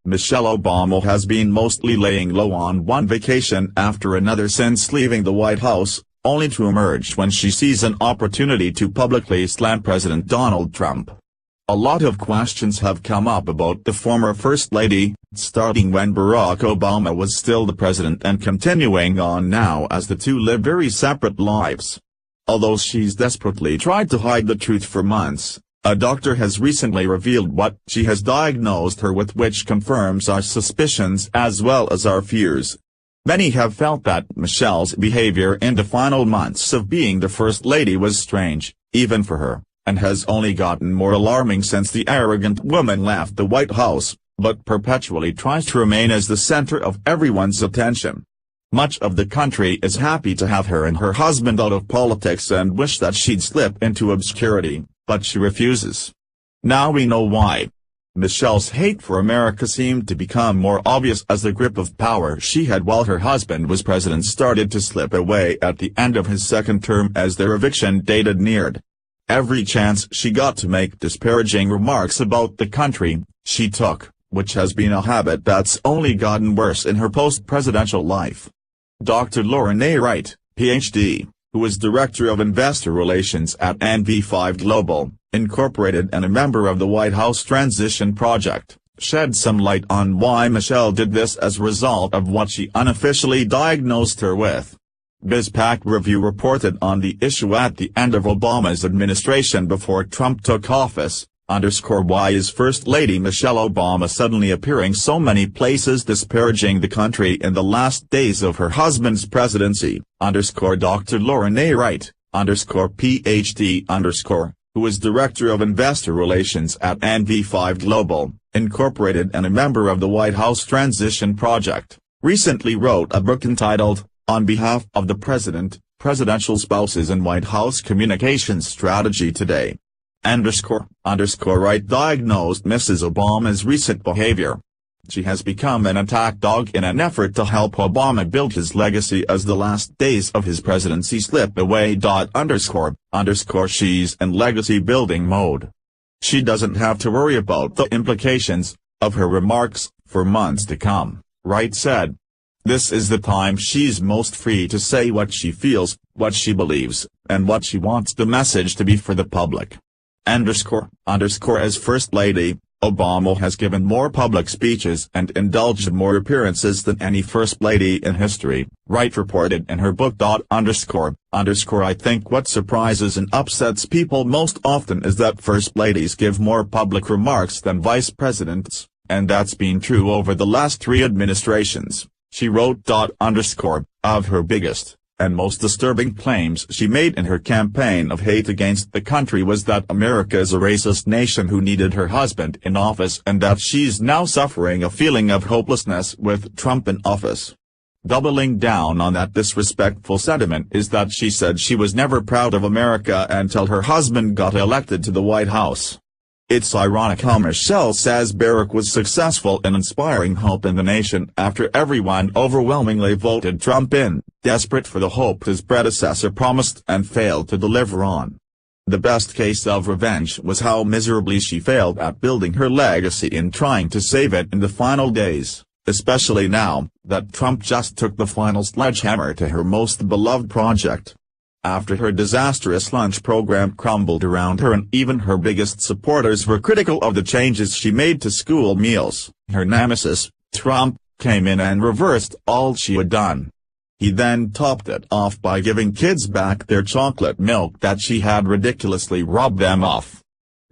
Michelle Obama has been mostly laying low on one vacation after another since leaving the White House, only to emerge when she sees an opportunity to publicly slam President Donald Trump. A lot of questions have come up about the former First Lady, starting when Barack Obama was still the president and continuing on now as the two live very separate lives. Although she's desperately tried to hide the truth for months, a doctor has recently revealed what she has diagnosed her with, which confirms our suspicions as well as our fears. Many have felt that Michelle's behavior in the final months of being the First Lady was strange, even for her, and has only gotten more alarming since the arrogant woman left the White House, but perpetually tries to remain as the center of everyone's attention. Much of the country is happy to have her and her husband out of politics and wish that she'd slip into obscurity, but she refuses. Now we know why. Michelle's hate for America seemed to become more obvious as the grip of power she had while her husband was president started to slip away at the end of his second term as their eviction date neared. Every chance she got to make disparaging remarks about the country, she took, which has been a habit that's only gotten worse in her post-presidential life. Dr. Lauren A. Wright, Ph.D., who is Director of Investor Relations at NV5 Global, Incorporated and a member of the White House Transition Project, shed some light on why Michelle did this as a result of what she unofficially diagnosed her with. BizPac Review reported on the issue at the end of Obama's administration before Trump took office. Why is First Lady Michelle Obama suddenly appearing so many places disparaging the country in the last days of her husband's presidency? Dr. Lauren A. Wright, Ph.D. Who is Director of Investor Relations at NV5 Global, Incorporated and a member of the White House Transition Project, recently wrote a book entitled, On Behalf of the President, Presidential Spouses and White House Communications Strategy Today. Wright diagnosed Mrs. Obama's recent behavior. She has become an attack dog in an effort to help Obama build his legacy as the last days of his presidency slip away. She's in legacy building mode. She doesn't have to worry about the implications of her remarks for months to come, Wright said. This is the time she's most free to say what she feels, what she believes, and what she wants the message to be for the public. As First Lady, Obama has given more public speeches and indulged in more appearances than any First Lady in history, Wright reported in her book. I think what surprises and upsets people most often is that First Ladies give more public remarks than Vice Presidents, and that's been true over the last 3 administrations, she wrote. Of her biggest and most disturbing claims she made in her campaign of hate against the country was that America is a racist nation who needed her husband in office and that she's now suffering a feeling of hopelessness with Trump in office. Doubling down on that disrespectful sentiment is that she said she was never proud of America until her husband got elected to the White House. It's ironic how Michelle says Barack was successful in inspiring hope in the nation after everyone overwhelmingly voted Trump in, desperate for the hope his predecessor promised and failed to deliver on. The best case of revenge was how miserably she failed at building her legacy in trying to save it in the final days, especially now that Trump just took the final sledgehammer to her most beloved project. After her disastrous lunch program crumbled around her and even her biggest supporters were critical of the changes she made to school meals, her nemesis, Trump, came in and reversed all she had done. He then topped it off by giving kids back their chocolate milk that she had ridiculously robbed them of.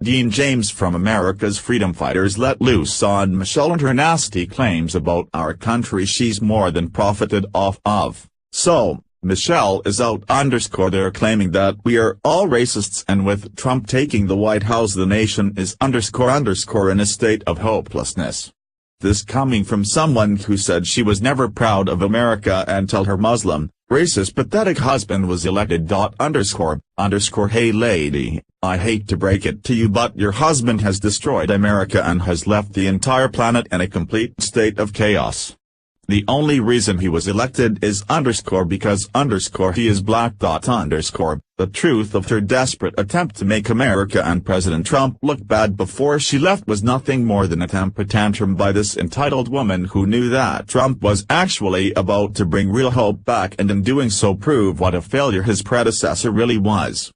Dean James from America's Freedom Fighters let loose on Michelle and her nasty claims about our country she's more than profited off of. So, Michelle is out. They're claiming that we are all racists, and with Trump taking the White House the nation is in a state of hopelessness. This coming from someone who said she was never proud of America until her Muslim, racist pathetic husband was elected. Hey lady, I hate to break it to you but your husband has destroyed America and has left the entire planet in a complete state of chaos. The only reason he was elected is because he is black. The truth of her desperate attempt to make America and President Trump look bad before she left was nothing more than a temper tantrum by this entitled woman who knew that Trump was actually about to bring real hope back and in doing so prove what a failure his predecessor really was.